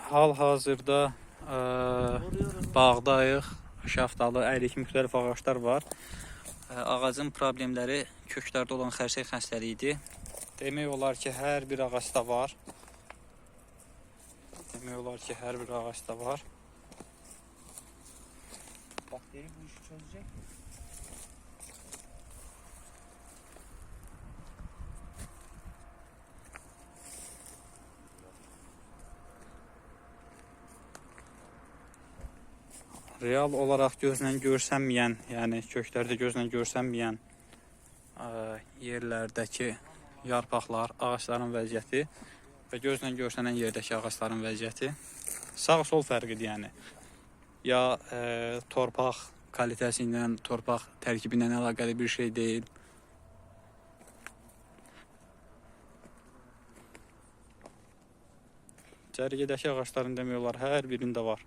Hal-hazırda bağdayıq. Şaftalı, əyrik müxtəlif ağaçlar var. Ağacın problemləri köklərdə olan xərsək xəstəliyidir. Demək olar ki, hər bir ağaçda var. Bakteri bu işi çözecek mi? Real olaraq gözlə görsənməyən, yəni köklərdə gözlə görsənməyən yerlərdəki yarpaqlar, ağaçların vəziyyəti və gözlə görsənən yerdəki ağaçların vəziyyəti sağ-sol fərqidir, yəni. Ya torpaq kalitəsi ilə, torpaq tərkibi ilə əlaqəli bir şey deyil. Cərgədəki ağaçların demək olar hər birində var.